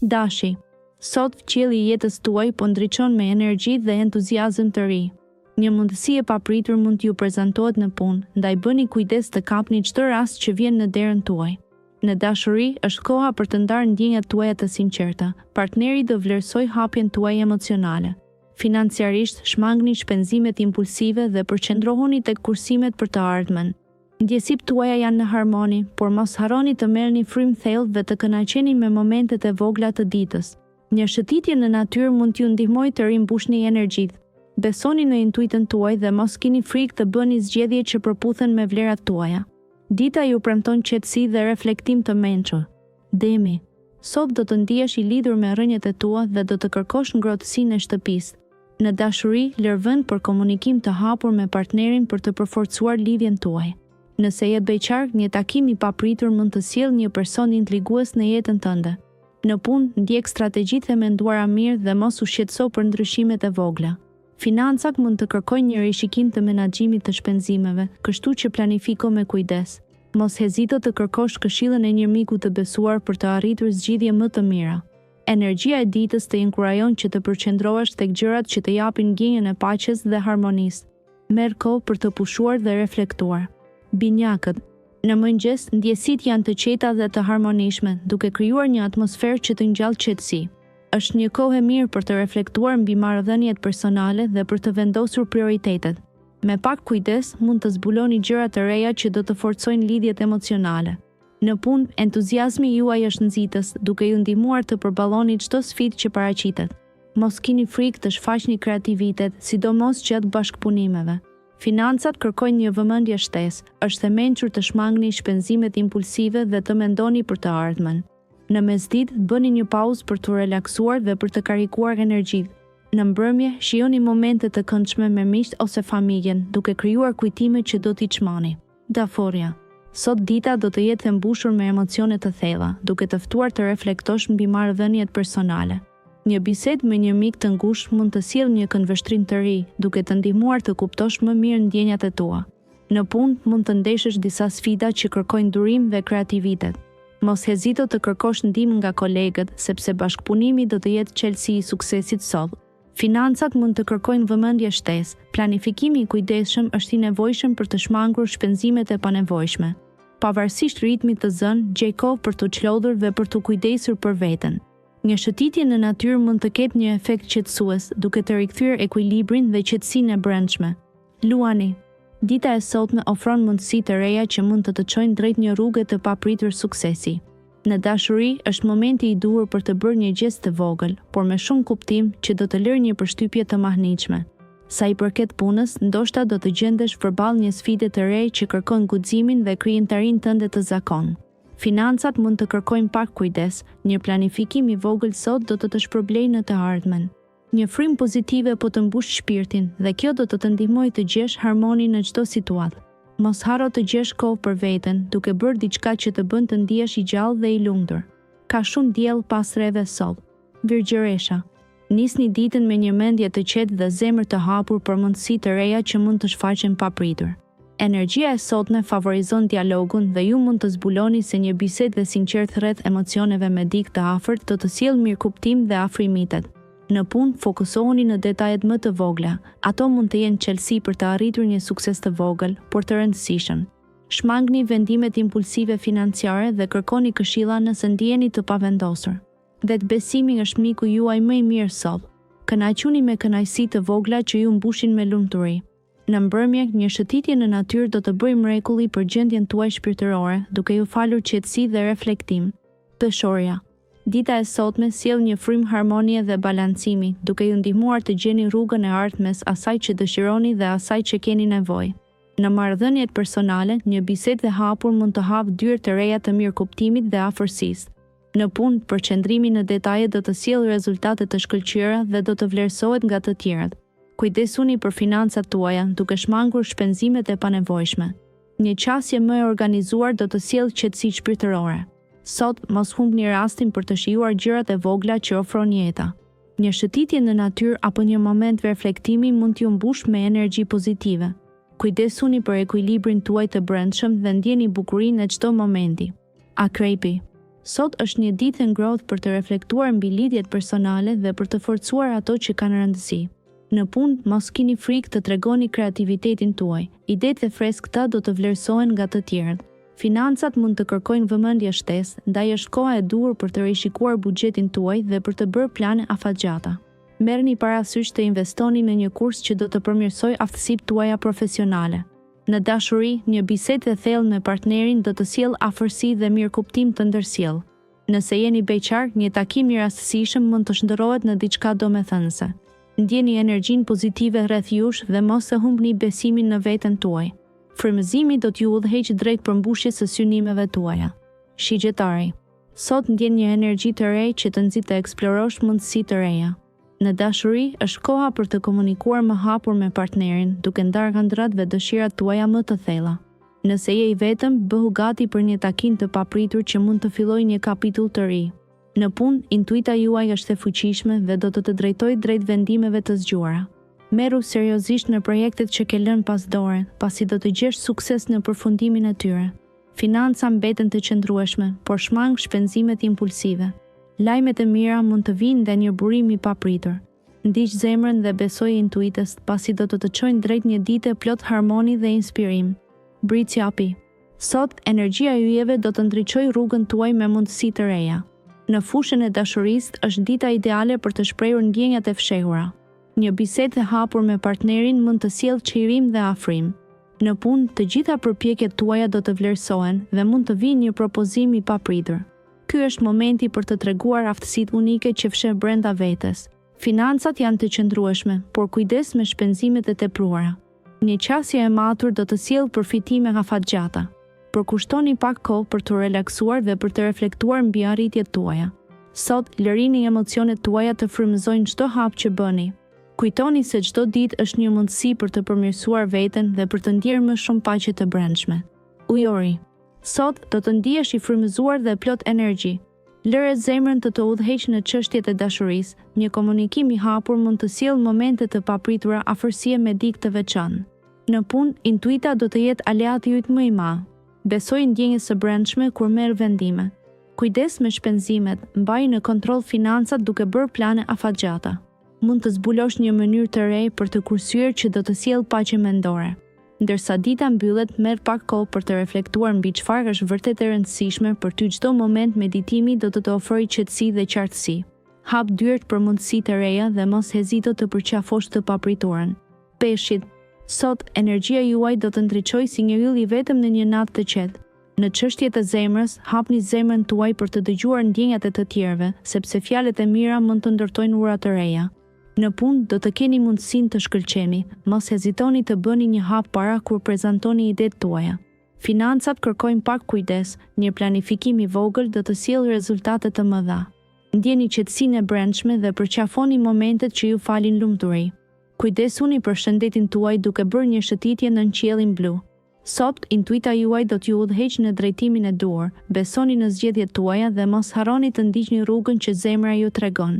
Dashi. Sot qielli i jetës tuaj po ndriçon me energji dhe entuziazëm të ri. Një mundësi e papritur mund t'ju prezantohet në punë, ndaj bëni kujdes të kapni çdo rast që vjen në derën tuaj. Në dashuri është koha për të ndarë ndjenjat tuaja të sinqerta. Partneri do vlerësoj hapjen tuaj emocionale. Financiarisht, shmangni shpenzimet impulsive dhe përqendrohuni tek kursimet për të ardhmen. Ndjesitë tuaja janë në harmoni, por mos harroni të merrni frymë thellë dhe të kënaqeni me momentet e vogla të ditës. Një shëtitje në natyrë mund t'ju ndihmojë të rimbushni energjitë. Besoni në intuitën tuaj dhe mos keni frikë të bëni zgjedhje që përputhen me vlerat tuaja. Dita ju premton qetësi dhe reflektim të mençur. Demi. Sot do të ndihesh i lidhur me rrënjët e tua dhe do të kërkosh ngrohtësinë e shtëpisë. Në dashuri, lër vend për komunikim të hapur me partnerin për të përforcuar lidhjen tuaj. Nëse je beqar, një takim i papritur mund të sjellë një person intrigues në jetën tënde. Në punë, ndjek strategjitë e menduara mirë dhe mos u shqetëso për ndryshimet e vogla. Financat mund të kërkojnë një rishikim të menaxhimit të shpenzimeve, kështu që planifiko me kujdes. Mos hezito të kërkosh këshillën e një miku të besuar për të arritur zgjidhje më të mira. Energjia e ditës të inkurajon që të përqendrohesh tek gjërat që të japin ndjenjën e paqes dhe harmonisë. Merr kohë për të pushuar dhe reflektuar. Binjakët. Në mëngjes, ndjesitë janë të qeta dhe të harmonishme, duke krijuar një atmosferë që të ngjall qetësi. Është një kohë e mirë për të reflektuar mbi marrëdhëniet personale dhe për të vendosur prioritetet. Me pak kujdes, mund të zbuloni gjëra të reja që do të forcojnë lidhjet emocionale. Në punë, entuziazmi juaj është nxitës, duke ju ndihmuar të përballoni çdo sfidë që paraqitet. Mos keni frikë të shfaqni kreativitet, sidomos gjatë bashkëpunimeve. Financat kërkojnë një vëmendje shtesë, është e mençur të shmangni shpenzimet impulsive dhe të mendoni për të ardhmen. Në mesditë, bëni një pauzë për të relaksuar dhe për të karikuar energjitë. Në mbrëmje, shijoni momente të këndshme me miqt ose familjen, duke krijuar kujtime që do t'i çmani. Daforia. Sot dita do të jetë e mbushur me emocione të thella, duke të ftuar të reflektosh mbi marrëdhëniet personale. Një bisedë me një mik të ngushtë mund të sjellë një këndvështrim të ri, duke të ndihmuar të kuptosh më mirë ndjenjat e tua. Në punë, mund të ndeshësh disa sfida që kërkojnë durim dhe kreativitet. Mos hezito të kërkosh ndihmë nga kolegët, sepse bashkëpunimi do të jetë çelësi i suksesit sot. Financat mund të kërkojnë vëmendje shtesë. Planifikimi i kujdesshëm është i nevojshëm për të shmangur shpenzimet e panevojshme. Pavarësisht ritmit të zënë, gjej kohë për të çlodhur dhe për të kujdesur për veten. Një shëtitje në natyrë mund të ketë një efekt qetësues, duke të rikthyer ekuilibrin dhe qetësinë e brendshme. Luani. Dita e sotme ofron mundësi të reja që mund të çojnë drejt një rruge të papritur suksesi. Në dashuri, është momenti i duhur për të bërë një gest të vogël, por me shumë kuptim që do të lërë një përshtypje të mahnitshme. Sa i përket punës, ndoshta do të gjendesh përballë një sfide të re që kërkon guximin dhe krijimtarinë tënde të zakonshme. Financat mund të kërkojnë pak kujdes, një planifikim i vogël sot do të shpërblejë në të ardhmen. Një frym pozitive po të mbush shpirtin dhe kjo do të të ndihmojë të gjesh harmoni në çdo situatë. Mos harro të gjesh kohë për veten, duke bërë diçka që të bën të ndihesh i gjallë dhe i lumtur. Ka shumë diell pas rreve sot. Virgjëresha. Nisni ditën me një mendje të qetë dhe zemër të hapur për mundësi të reja që mund të shfaqen papritur. Energjia e sotme favorizon dialogun dhe ju mund të zbuloni se një bisedë e sinqertë rreth emocioneve me dikë të afërt do të sjellë mirëkuptim dhe afrimitet. Në punë, fokusohuni në detajet më të vogla. Ato mund të jenë çelësi për të arritur një sukses të vogël, por të rëndësishëm. Shmangni vendimet impulsive financiare dhe kërkoni këshilla nëse ndjeni të pavendosur. Vetbesimi është miku juaj më i mirë sot. Kënaquni me kënaqësi të vogla që ju mbushin me lumturi. Në mbrëmje, një shëtitje në natyrë do të bëjë mrekulli për gjendjen tuaj shpirtërore, duke ju falur qetësi dhe reflektim. Peshorja. Dita e sotme sjell një frym harmonie dhe balancimi, duke ju ndihmuar të gjeni rrugën e artë mes asaj që dëshironi dhe asaj që keni nevojë. Në marrëdhëniet personale, një bisedë e hapur mund të hapë dyrë të reja të mirëkuptimit dhe afërsisë. Në punë, përqendrimi në detaje do të sjellë rezultate të shkëlqyera dhe do të vlerësohet nga të tjerët. Kujdesuni për financat tuaja, duke shmangur shpenzimet e panevojshme. Një qasje më e organizuar do të sjellë qetësi shpirtërore. Sot, mos humbni rastin për të shijuar gjërat e vogla që ofron jeta. Një shëtitje në natyrë apo një moment reflektimi mund t'ju mbush me energji pozitive. Kujdesuni për ekuilibrin tuaj të brendshëm dhe ndjeni bukurinë në çdo momenti. Akrepi. Sot është një ditë e ngrohtë për të reflektuar mbi lidhjet personale dhe për të forcuar ato që kanë rëndësi. Në punë, mos keni frikë të tregoni kreativitetin tuaj. Idetë e freskëta do të vlerësohen nga të tjerët. Financat mund të kërkojnë vëmendje shtesë, ndaj është koha e duhur për të rishikuar buxhetin tuaj dhe për të bërë plane afatgjata. Merrni parasysh të investoni në një kurs që do të përmirësojë aftësitë tuaja profesionale. Në dashuri, një bisedë e thellë me partnerin do të sjellë afërsi dhe mirëkuptim të ndërsjellë. Nëse jeni beqar, një takim i rastësishëm mund të shndërrohet në diçka domethënëse. Ndjeni energjinë pozitive rreth jush dhe mos e humbni besimin në veten tuaj. Frymëzimi do t'ju udhëheqë drejt përmbushjes së synimeve tuaja. Shigjetari. Sot ndjen një energji të re që të nxit të eksplorosh mundësi të reja. Në dashuri, është koha për të komunikuar më hapur me partnerin, duke ndarë ëndrat dhe dëshirat tuaja më të thella. Nëse je i vetëm, bëhu gati për një takim të papritur që mund të fillojë një kapitull të ri. Në punë, intuita juaj është e fuqishme dhe do të drejtojë drejt vendimeve të zgjuara. Merru seriozisht në projektet që ke lënë pas dore, pasi do të gjesh sukses në përfundimin e tyre. Financa mbeten të qëndrueshme, por shmang shpenzimet impulsive. Lajmet e mira mund të vinë nga një burim i papritur. Ndiq zemrën dhe besoj intuitës, pasi do të çojnë drejt një dite plot harmoni dhe inspirim. Britsjapi. Sot, energjia e yjeve do të ndriçojë rrugën tuaj me mundësi të reja. Në fushën e dashurisë është dita ideale për të shprehur ndjenjat e fshehura. Një bisedë e hapur me partnerin mund të sjellë çlirim dhe afrim. Në punë, të gjitha përpjekjet tuaja do të vlerësohen dhe mund të vijë një propozim i papritur. Ky është momenti për të treguar aftësitë unike që fsheh brenda vetes. Financat janë të qëndrueshme, por kujdes me shpenzimet e tepruara. Një qasje e matur do të sjellë përfitime afatgjata. Përkushtoni pak kohë për të relaksuar dhe për të reflektuar mbi arritjet tuaja. Sot, lërini emocionet tuaja të frymëzojnë çdo hap që bëni. Kujtoni se çdo ditë është një mundësi për të përmirësuar veten dhe për të ndjerë më shumë paqe të brendshme. Ujori. Sot do të ndihesh i frymëzuar dhe plot energji. Lëre zemrën të udhëheqë në çështjet e dashurisë. Një komunikim i hapur mund të sjellë momente të papritura afërsie me dikë të veçantë. Në punë, intuita do të jetë aleati yt më i madh. Besoj ndjenjes së brendshme kur merr vendime. Kujdes me shpenzimet, mbaj në kontroll financat duke bërë plane afatgjata. Mund të zbulosh një mënyrë të re për të kursyer që do të sjellë paqe mendore. Ndërsa dita mbyllet, merr pak kohë për të reflektuar mbi çfarë është vërtet e rëndësishme për ty. Çdo moment meditimi do të ofrojë qetësi dhe qartësi. Hap dyert për mundësi të reja dhe mos hezito të përqafosh të papriturën. Peshqit. Sot, energjia juaj do të ndriçojë si një yll i vetëm në një natë të qetë. Në çështjet e zemrës, hapni zemrën tuaj për të dëgjuar ndjenjat e të tjerëve, sepse fjalët e mira mund të ndërtojnë ura të reja. Në punë do të keni mundësinë të shkëlqeni, mos hezitoni të bëni një hap para kur prezantoni idetë tuaja. Financat kërkojnë pak kujdes, një planifikim i vogël do të sjellë rezultate të mëdha. Ndjeni qetësinë e brendshme dhe përqafoni momentet që ju falin lumturi. Kujdesuni për shëndetin tuaj duke bërë një shëtitje në qiellin blu. Sot, intuita juaj do t'ju udhëheqë në drejtimin e duhur, besoni në zgjedhjet tuaja dhe mos harroni të ndiqni rrugën që zemra ju tregon.